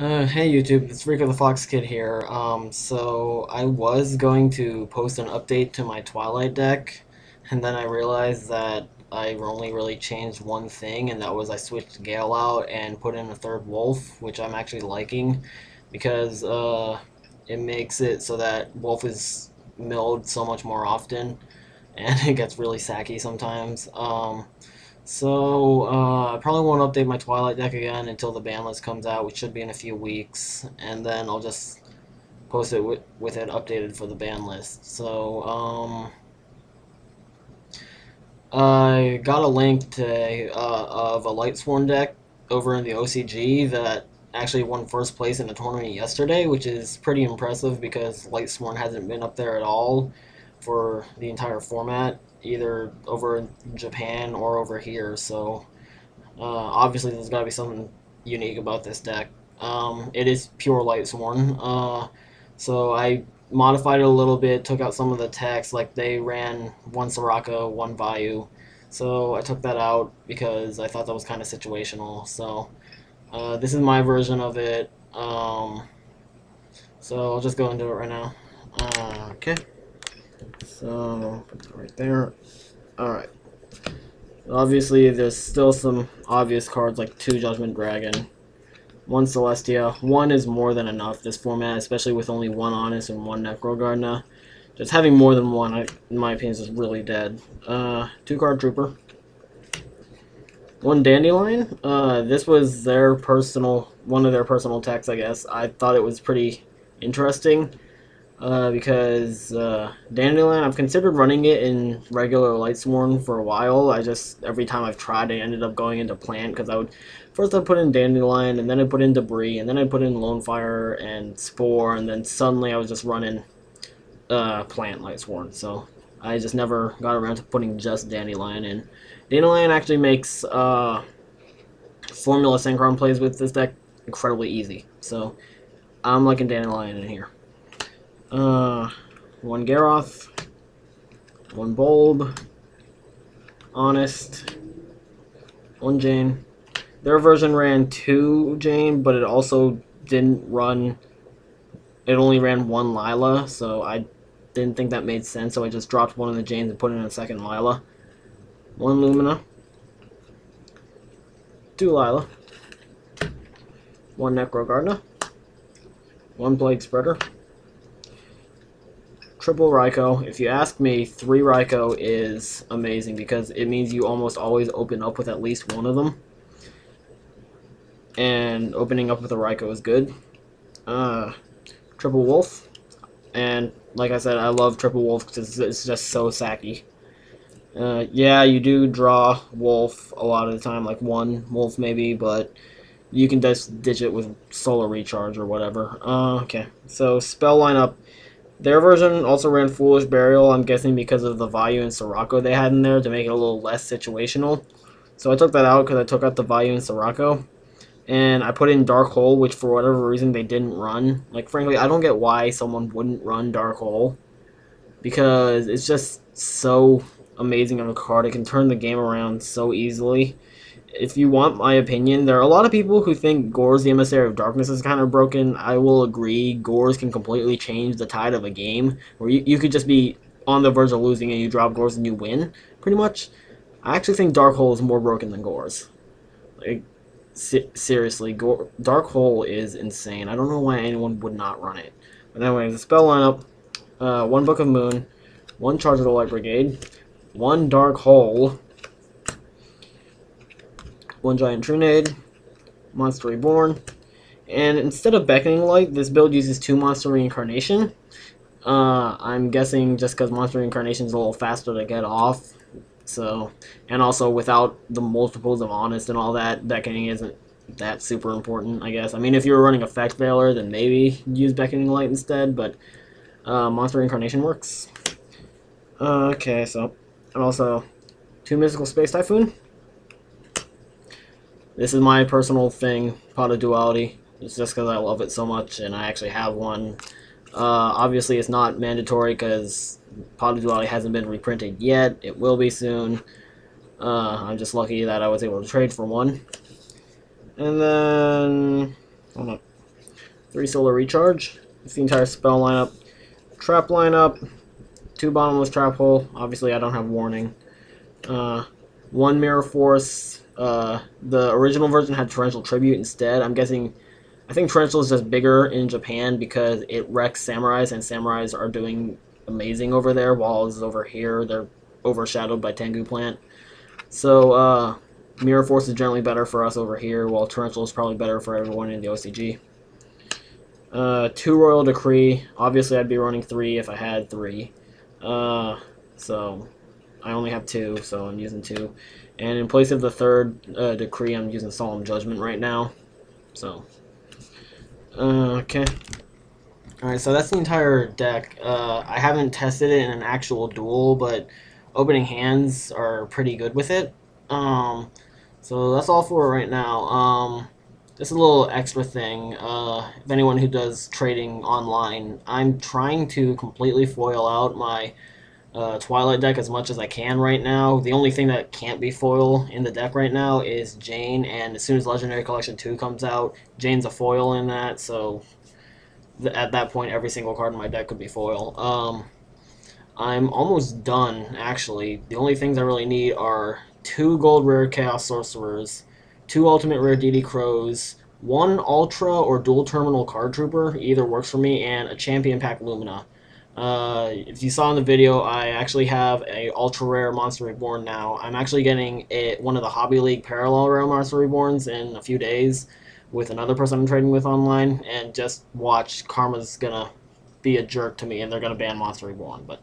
Hey YouTube, it's Rico the Fox Kid here. So I was going to post an update to my Twilight deck, and then I realized that I only really changed one thing, and that was I switched Gale out and put in a third Wolf, which I'm actually liking, because it makes it so that Wolf is milled so much more often, and it gets really sacky sometimes. I probably won't update my Twilight deck again until the ban list comes out, which should be in a few weeks, and then I'll just post it with it updated for the ban list. I got a link today of a Lightsworn deck over in the OCG that actually won first place in a tournament yesterday, which is pretty impressive because Lightsworn hasn't been up there at all for the entire format, either over in Japan or over here. Obviously, there's got to be something unique about this deck. It is pure Lightsworn. So I modified it a little bit, took out some of the text, like they ran one Soraka, one Vayu. So I took that out because I thought that was kind of situational. This is my version of it. So I'll just go into it right now. Okay. So put that right there. Alright. Obviously, there's still some obvious cards like 2 Judgment Dragon, 1 Celestia. 1 is more than enough this format, especially with only 1 Honest and 1 Necrogardna. Just having more than 1, in my opinion, is really dead. 2 Card Trooper. 1 Dandelion. This was one of their personal techs, I guess. I thought it was pretty interesting. Because Dandelion, I've considered running it in regular Lightsworn for a while. Every time I've tried, I ended up going into Plant, because first I'd put in Dandelion, and then I'd put in Debris, and then I'd put in Lonefire and Spore, and then suddenly I was just running Plant Lightsworn, so I just never got around to putting just Dandelion in. Dandelion actually makes Formula Synchron plays with this deck incredibly easy, so I'm liking Dandelion in here. 1 Garroth, 1 Bulb, Honest, 1 Jane. Their version ran 2 Jane, but it also didn't run. It only ran 1 Lila, so I didn't think that made sense. So I just dropped one of the Janes and put in a second Lila. 1 Lumina, 2 Lila, 1 Necrogardna, 1 Plague Spreader. Triple Raikou. If you ask me, 3 Raikou is amazing because it means you almost always open up with at least one of them. And opening up with a Raikou is good. Triple Wolf. And like I said, I love Triple Wolf because it's just so sacky. Yeah, you do draw Wolf a lot of the time, like 1 Wolf maybe, but you can just ditch it with Solar Recharge or whatever. Okay, so spell lineup. Their version also ran Foolish Burial, I'm guessing because of the Vayu and Sorako they had in there to make it a little less situational. So I took that out because I took out the Vayu and Sorako. And I put in Dark Hole, which for whatever reason they didn't run. Like, frankly, I don't get why someone wouldn't run Dark Hole. Because it's just so amazing of a card. It can turn the game around so easily. If you want my opinion, there are a lot of people who think Gorz, the Emissary of Darkness, is kind of broken. I will agree. Gorz can completely change the tide of a game, where you could just be on the verge of losing and you drop Gorz and you win, pretty much. I actually think Dark Hole is more broken than Gorz. Like, seriously, Dark Hole is insane. I don't know why anyone would not run it. But anyway, the spell lineup, 1 Book of Moon, 1 Charge of the Light Brigade, 1 Dark Hole, 1 Giant Trunade, Monster Reborn, and instead of Beckoning Light, this build uses 2 Monster Reincarnation. I'm guessing just because Monster Reincarnation is a little faster to get off, and also without the multiples of Honest and all that, Beckoning isn't that super important, I guess. I mean, if you were running Effect Veiler, then maybe use Beckoning Light instead, but Monster Reincarnation works. Okay, so, and also 2 Mystical Space Typhoon. This is my personal thing, Pot of Duality. It's just because I love it so much, and I actually have one. Obviously, it's not mandatory because Pot of Duality hasn't been reprinted yet. It will be soon. I'm just lucky that I was able to trade for one. And then, hold on. 3 solar recharge. It's the entire spell lineup. Trap lineup. 2 bottomless trap hole. Obviously, I don't have warning. 1 mirror force. The original version had torrential tribute instead. I think torrential is just bigger in Japan because it wrecks samurais, and samurais are doing amazing over there, while over here they're overshadowed by Tengu plant. So mirror force is generally better for us over here, while torrential is probably better for everyone in the OCG. 2 royal decree. Obviously, I'd be running 3 if I had 3. So I only have 2, so I'm using 2. And in place of the 3rd decree, I'm using solemn judgment right now. So okay. Alright, so that's the entire deck. I haven't tested it in an actual duel, but opening hands are pretty good with it. So that's all for it right now. Just a little extra thing. If anyone who does trading online, I'm trying to completely foil out my Twilight deck as much as I can right now. The only thing that can't be foil in the deck right now is Jane, and as soon as Legendary Collection 2 comes out, Jane's a foil in that, so at that point every single card in my deck could be foil. I'm almost done, actually. The only things I really need are 2 gold rare Chaos Sorcerers, 2 ultimate rare DD Crows, 1 Ultra or Dual Terminal Card Trooper, either works for me, and a Champion Pack Lumina. If you saw in the video, I actually have a ultra rare Monster Reborn now. I'm actually getting one of the Hobby League parallel rare Monster Reborns in a few days with another person I'm trading with online, and just watch, Karma's gonna be a jerk to me and they're gonna ban Monster Reborn, but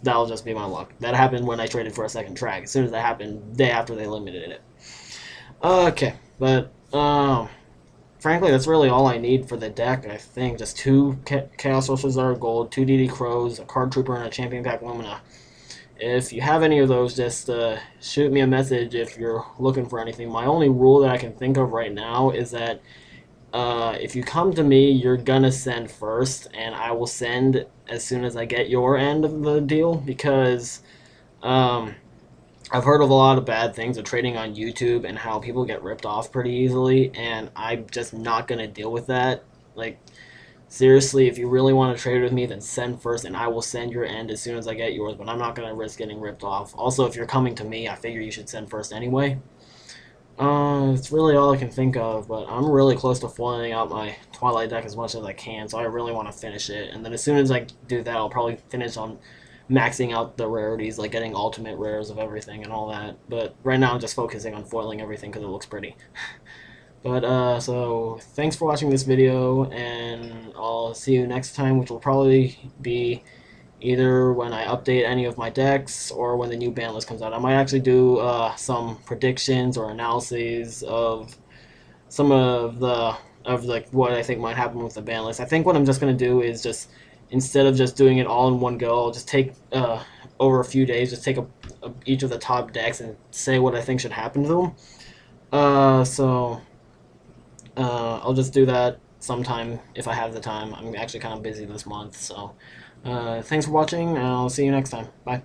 that'll just be my luck. That happened when I traded for a second track. As soon as that happened, day after they limited it. Okay, but frankly, that's really all I need for the deck, I think. Just 2 Chaos Sorcerers that are gold, 2 DD Crows, a Card Trooper, and a Champion Pack Lumina. If you have any of those, just shoot me a message if you're looking for anything. My only rule that I can think of right now is that if you come to me, you're gonna send first, and I will send as soon as I get your end of the deal, because I've heard of a lot of bad things of trading on YouTube and how people get ripped off pretty easily, and I'm just not going to deal with that. Like, seriously, if you really want to trade with me, then send first, and I will send your end as soon as I get yours, but I'm not going to risk getting ripped off. Also, if you're coming to me, I figure you should send first anyway. It's really all I can think of, but I'm really close to foiling out my Twilight deck as much as I can, so I really want to finish it. And then as soon as I do that, I'll probably finish on maxing out the rarities, like getting ultimate rares of everything and all that. But right now I'm just focusing on foiling everything because it looks pretty. But so thanks for watching this video, and I'll see you next time, which will probably be either when I update any of my decks or when the new ban list comes out. I might actually do some predictions or analyses of some of like what I think might happen with the ban list. I think what I'm just gonna do is just, instead of just doing it all in one go, I'll just take over a few days, just take each of the top decks and say what I think should happen to them. I'll just do that sometime if I have the time. I'm actually kind of busy this month, so thanks for watching, and I'll see you next time. Bye.